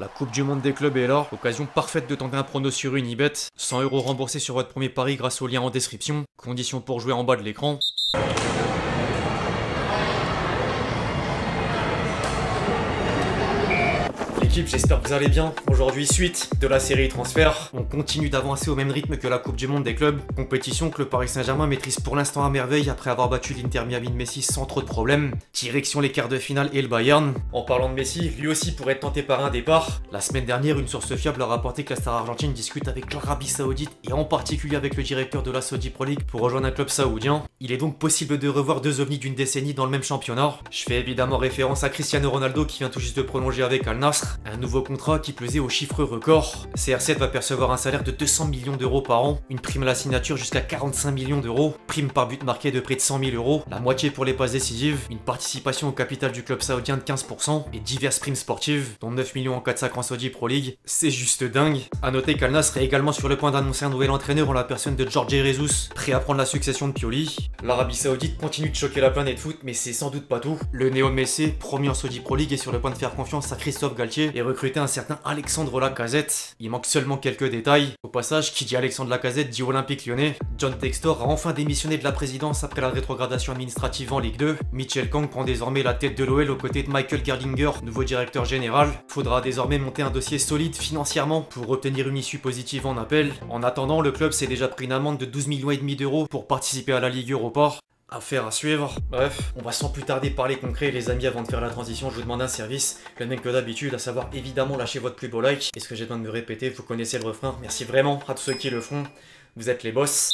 La Coupe du Monde des clubs est là, occasion parfaite de tenter un prono sur Unibet. 100 € remboursés sur votre premier pari grâce au lien en description. Conditions pour jouer en bas de l'écran. L'équipe, j'espère que vous allez bien. Aujourd'hui, suite de la série transfert, on continue d'avancer au même rythme que la Coupe du Monde des clubs. Compétition que le Paris Saint-Germain maîtrise pour l'instant à merveille après avoir battu l'Inter Miami de Messi sans trop de problèmes. Direction les quarts de finale et le Bayern. En parlant de Messi, lui aussi pourrait être tenté par un départ. La semaine dernière, une source fiable a rapporté que la star argentine discute avec l'Arabie Saoudite et en particulier avec le directeur de la Saudi Pro League pour rejoindre un club saoudien. Il est donc possible de revoir deux ovnis d'une décennie dans le même championnat. Je fais évidemment référence à Cristiano Ronaldo qui vient tout juste de prolonger avec Al Nassr. Un nouveau contrat qui plaisait au chiffre record. CR7 va percevoir un salaire de 200 millions d'euros par an, une prime à la signature jusqu'à 45 millions d'euros, prime par but marqué de près de 100 000 €, la moitié pour les passes décisives, une participation au capital du club saoudien de 15% et diverses primes sportives, dont 9 millions en cas de sacre en Saudi Pro League. C'est juste dingue. A noter qu'Al Nassr est également sur le point d'annoncer un nouvel entraîneur en la personne de Jorge Jesus, prêt à prendre la succession de Pioli. L'Arabie Saoudite continue de choquer la planète foot, mais c'est sans doute pas tout. Le néo-Messi, promu en Saudi Pro League, est sur le point de faire confiance à Christophe Galtier et recruter un certain Alexandre Lacazette. Il manque seulement quelques détails. Au passage, qui dit Alexandre Lacazette dit Olympique Lyonnais. John Textor a enfin démissionné de la présidence après la rétrogradation administrative en Ligue 2. Michel Kang prend désormais la tête de l'OL aux côtés de Michael Gerdinger, nouveau directeur général. Faudra désormais monter un dossier solide financièrement pour obtenir une issue positive en appel. En attendant, le club s'est déjà pris une amende de 12,5 millions d'euros pour participer à la Ligue Europa. Affaire à suivre. Bref, on va sans plus tarder parler concret les amis. Avant de faire la transition, je vous demande un service, le même que d'habitude, à savoir évidemment lâcher votre plus beau like. Est-ce que j'ai besoin de me répéter? Vous connaissez le refrain. Merci vraiment à tous ceux qui le font. Vous êtes les boss.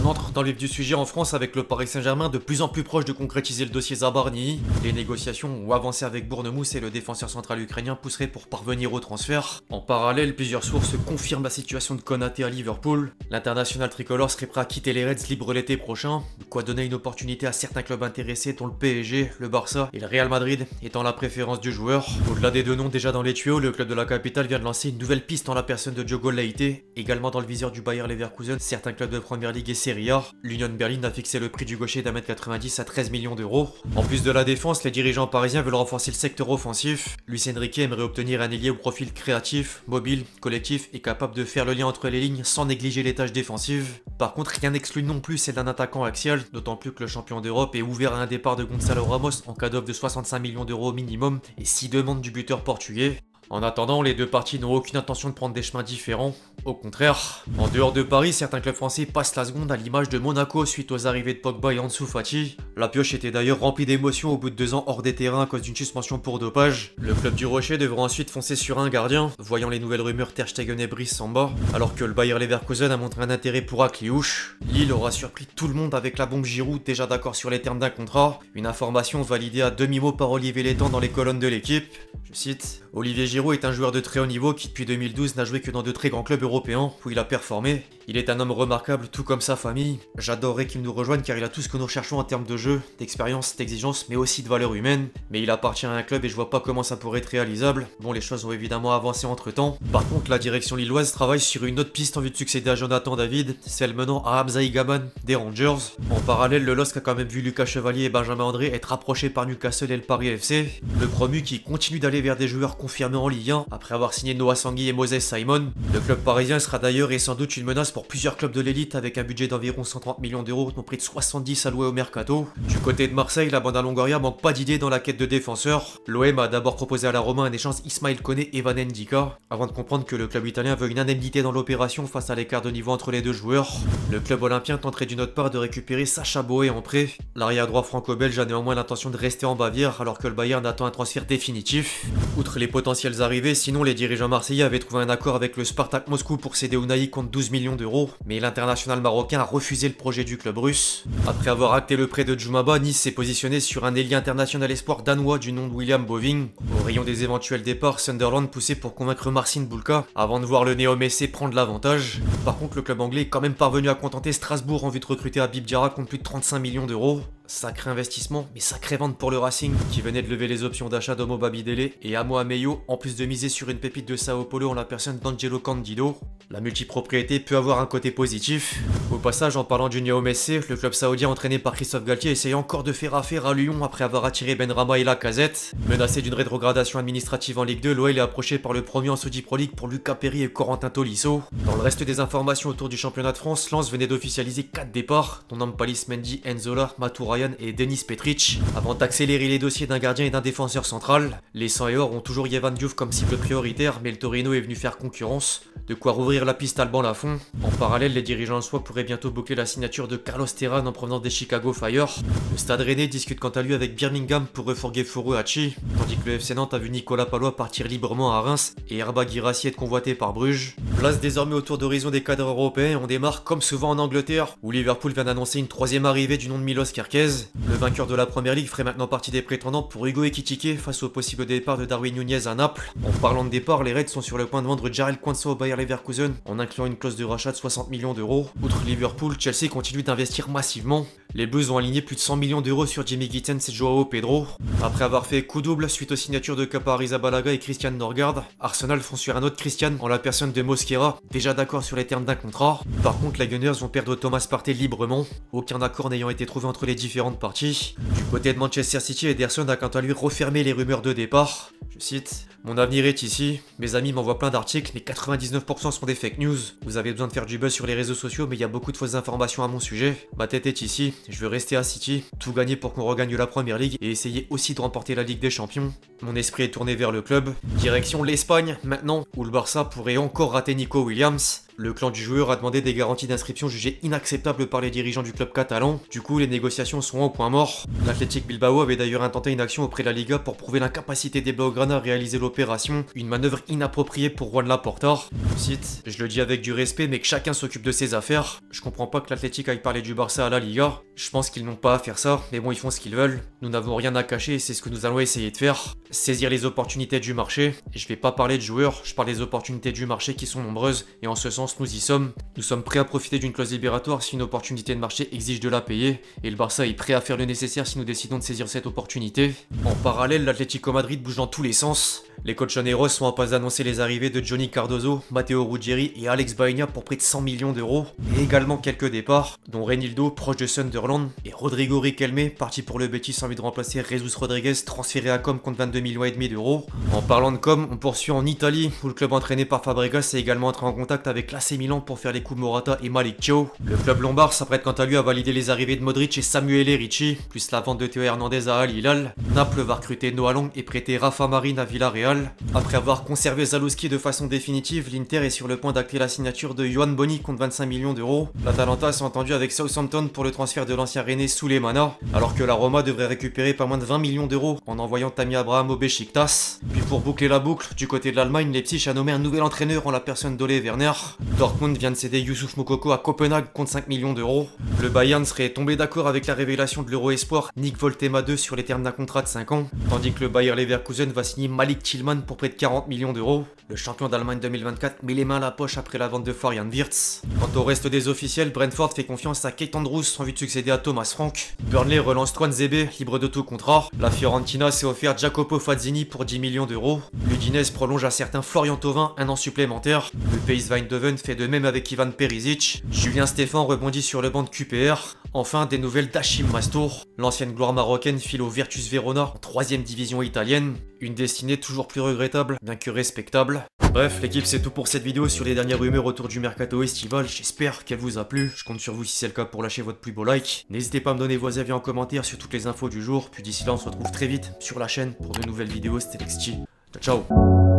On entre dans le vif du sujet en France avec le Paris Saint-Germain de plus en plus proche de concrétiser le dossier Zabarni. Les négociations ont avancé avec Bournemouth et le défenseur central ukrainien pousserait pour parvenir au transfert. En parallèle, plusieurs sources confirment la situation de Konaté à Liverpool. L'international tricolore serait prêt à quitter les Reds libre l'été prochain, de quoi donner une opportunité à certains clubs intéressés dont le PSG, le Barça et le Real Madrid étant la préférence du joueur. Au-delà des deux noms déjà dans les tuyaux, le club de la capitale vient de lancer une nouvelle piste en la personne de Diogo Leite, également dans le viseur du Bayer Leverkusen, certains clubs de Première Ligue et Serie A. L'Union Berlin a fixé le prix du gaucher d'1,90 m à 13 millions d'euros. En plus de la défense, les dirigeants parisiens veulent renforcer le secteur offensif. Luis Enrique aimerait obtenir un ailier au profil créatif, mobile, collectif et capable de faire le lien entre les lignes sans négliger les tâches défensives. Par contre, rien n'exclut non plus celle d'un attaquant axial, d'autant plus que le champion d'Europe est ouvert à un départ de Gonzalo Ramos en cas d'offre de 65 millions d'euros au minimum et 6 demandes du buteur portugais. En attendant, les deux parties n'ont aucune intention de prendre des chemins différents. Au contraire, en dehors de Paris, certains clubs français passent la seconde à l'image de Monaco suite aux arrivées de Pogba et Ansu Fati. La pioche était d'ailleurs remplie d'émotions au bout de 2 ans hors des terrains à cause d'une suspension pour dopage. Le club du Rocher devra ensuite foncer sur un gardien, voyant les nouvelles rumeurs Ter Stegen et Brice Samba, alors que le Bayer Leverkusen a montré un intérêt pour Akliouche. Lille aura surpris tout le monde avec la bombe Giroud, déjà d'accord sur les termes d'un contrat. Une information validée à demi-mot par Olivier Létang dans les colonnes de l'équipe. Je cite: Olivier Giroud est un joueur de très haut niveau qui depuis 2012 n'a joué que dans de très grands clubs européens où il a performé. Il est un homme remarquable tout comme sa famille. J'adorerais qu'il nous rejoigne car il a tout ce que nous recherchons en termes de jeu, d'expérience, d'exigence mais aussi de valeur humaine. Mais il appartient à un club et je vois pas comment ça pourrait être réalisable. Bon, les choses ont évidemment avancé entre temps. Par contre, la direction lilloise travaille sur une autre piste en vue de succéder à Jonathan David, celle menant à Hamza Igaman des Rangers. En parallèle, le LOSC a quand même vu Lucas Chevalier et Benjamin André être approchés par Newcastle et le Paris FC. Le promu qui continue d'aller vers des joueurs confirmés en Ligue 1 après avoir signé Noah Sangui et Moses Simon. Le club parisien sera d'ailleurs et sans doute une menace pour plusieurs clubs de l'élite avec un budget d'environ 130 millions d'euros, dont près de 70 alloués au mercato. Du côté de Marseille, la bande à Longoria manque pas d'idées dans la quête de défenseurs. L'OM a d'abord proposé à la Roma un échange Ismail Koné et Van Ndika, avant de comprendre que le club italien veut une indemnité dans l'opération face à l'écart de niveau entre les deux joueurs. Le club olympien tenterait d'une autre part de récupérer Sacha Boé en prêt. L'arrière droit franco-belge a néanmoins l'intention de rester en Bavière alors que le Bayern attend un transfert définitif. Outre les potentielles arrivées, sinon les dirigeants marseillais avaient trouvé un accord avec le Spartak Moscou pour céder Unai contre 12 millions d'euros, mais l'international marocain a refusé le projet du club russe. Après avoir acté le prêt de Djoumaba, Nice s'est positionné sur un ailier international espoir danois du nom de William Boving. Au rayon des éventuels départs, Sunderland poussait pour convaincre Marcin Bulka avant de voir le néo-Messé prendre l'avantage. Par contre, le club anglais est quand même parvenu à contenter Strasbourg en vue de recruter Habib Diarra contre plus de 35 millions d'euros. Sacré investissement, mais sacré vente pour le Racing, qui venait de lever les options d'achat d'Homo Babidele et Amo Ameyo, en plus de miser sur une pépite de Sao Paulo en la personne d'Angelo Candido. La multipropriété peut avoir un côté positif. Au passage, en parlant du Niao Messé, le club saoudien entraîné par Christophe Galtier essaye encore de faire affaire à Lyon après avoir attiré Benrahma et Lacazette. Menacé d'une rétrogradation administrative en Ligue 2, l'OL est approché par le premier en Saudi Pro League pour Lucas Perry et Corentin Tolisso. Dans le reste des informations autour du championnat de France, Lens venait d'officialiser 4 départs, dont Nampalys Mendy, Enzola, Maturayan et Denis Petric, avant d'accélérer les dossiers d'un gardien et d'un défenseur central. Les 100 et or ont toujours Yvan Diouf comme cible prioritaire, mais le Torino est venu faire concurrence, de quoi rouvrir la piste Alban Lafont. En parallèle, les dirigeants soi pourraient bientôt boucler la signature de Carlos Terran en provenance des Chicago Fire. Le Stade Rennais discute quant à lui avec Birmingham pour refourguer Furuhachi, tandis que le FC Nantes a vu Nicolas Palois partir librement à Reims et Herba Guirassy être convoité par Bruges. Place désormais autour d'horizon des cadres européens, on démarre comme souvent en Angleterre, où Liverpool vient d'annoncer une troisième arrivée du nom de Milos Kerkez. Le vainqueur de la Première Ligue ferait maintenant partie des prétendants pour Hugo Ekitike face au possible départ de Darwin Nunez à Naples. En parlant de départ, les Reds sont sur le point de vendre Jarell Quansah au Bayer Leverkusen en incluant une clause de rachat de 60 millions d'euros. Outre Liverpool, Chelsea continue d'investir massivement. Les Blues ont aligné plus de 100 millions d'euros sur Jimmy Gittens et Joao Pedro. Après avoir fait coup double suite aux signatures de Kepa Arrizabalaga et Christian Norgard, Arsenal font sur un autre Christian en la personne de Mosquera, déjà d'accord sur les termes d'un contrat. Par contre, les Gunners vont perdre Thomas Partey librement, aucun accord n'ayant été trouvé entre les différentes parties. Du côté de Manchester City, Ederson a quant à lui refermé les rumeurs de départ. Je cite: « Mon avenir est ici, mes amis m'envoient plein d'articles, mais 99% sont des fake news. Vous avez besoin de faire du buzz sur les réseaux sociaux, mais il y a beaucoup de fausses informations à mon sujet. Ma tête est ici, je veux rester à City, tout gagner pour qu'on regagne la Première Ligue et essayer aussi de remporter la Ligue des Champions. Mon esprit est tourné vers le club. Direction l'Espagne, maintenant, où le Barça pourrait encore rater Nico Williams. Le clan du joueur a demandé des garanties d'inscription jugées inacceptables par les dirigeants du club catalan. Du coup, les négociations sont au point mort. L'Athletic Bilbao avait d'ailleurs intenté une action auprès de la Liga pour prouver l'incapacité des Blaugrana à réaliser l'opération, une manœuvre inappropriée pour Juan Laporta. Je cite: « Je le dis avec du respect, mais que chacun s'occupe de ses affaires. Je comprends pas que l'Athletic aille parler du Barça à la Liga. Je pense qu'ils n'ont pas à faire ça, mais bon, ils font ce qu'ils veulent. Nous n'avons rien à cacher et c'est ce que nous allons essayer de faire. Saisir les opportunités du marché. Et je vais pas parler de joueurs, je parle des opportunités du marché qui sont nombreuses, et en ce sens, nous y sommes. Nous sommes prêts à profiter d'une clause libératoire si une opportunité de marché exige de la payer, et le Barça est prêt à faire le nécessaire si nous décidons de saisir cette opportunité. » En parallèle, l'Atlético Madrid bouge dans tous les sens. Les colchoneros sont en passe d'annoncer les arrivées de Johnny Cardozo, Matteo Ruggieri et Alex Baena pour près de 100 millions d'euros, et également quelques départs, dont Reinildo, proche de Sunderland, et Rodrigo Riquelme, parti pour le Betis en vue de remplacer Jesus Rodriguez, transféré à Com contre 22,5 millions d'euros. En parlant de Com, on poursuit en Italie, où le club entraîné par Fabregas est également entré en contact avec l'AC Milan pour faire les coups Morata et Malick Thiaw. Le club lombard s'apprête quant à lui à valider les arrivées de Modric et Samuel Ricci, plus la vente de Théo Hernandez à Al Hilal. Naples va recruter Noah Long et prêter Rafa Marin à Villarreal. Après avoir conservé Zalewski de façon définitive, l'Inter est sur le point d'acter la signature de Yohan Boni contre 25 millions d'euros. L'Atalanta s'est entendu avec Southampton pour le transfert de l'ancien Rennais Souleymana, alors que la Roma devrait récupérer pas moins de 20 millions d'euros en envoyant Tammy Abraham au Beşiktaş. Puis pour boucler la boucle, du côté de l'Allemagne, Leipzig a nommé un nouvel entraîneur en la personne d'Ole Werner. Dortmund vient de céder Youssouf Moukoko à Copenhague contre 5 millions d'euros. Le Bayern serait tombé d'accord avec la révélation de l'Euro Espoir Nick Voltema 2 sur les termes d'un contrat de 5 ans, tandis que le Bayer Leverkusen va signer Malik Tillman pour près de 40 millions d'euros. Le champion d'Allemagne 2024 met les mains à la poche après la vente de Florian Wirtz. Quant au reste des officiels, Brentford fait confiance à Kate Andrews en vue de succéder à Thomas Frank. Burnley relance Toine Zebe, libre de tout contrat. La Fiorentina s'est offert Jacopo Fazzini pour 10 millions d'euros. L'Udinese prolonge un certain Florian Thauvin un an supplémentaire. Le PSV Eindhoven fait de même avec Ivan Perisic. Julien Stéphan rebondit sur le banc de QPR. Enfin, des nouvelles d'Hachim Mastour. L'ancienne gloire marocaine file au Virtus Verona en 3ème division italienne. Une destinée toujours plus regrettable, bien que respectable. Bref, l'équipe, c'est tout pour cette vidéo sur les dernières rumeurs autour du mercato estival. J'espère qu'elle vous a plu. Je compte sur vous si c'est le cas pour lâcher votre plus beau like. N'hésitez pas à me donner vos avis en commentaire sur toutes les infos du jour. Puis d'ici là, on se retrouve très vite sur la chaîne pour de nouvelles vidéos. C'était Lexchi. Ciao, ciao.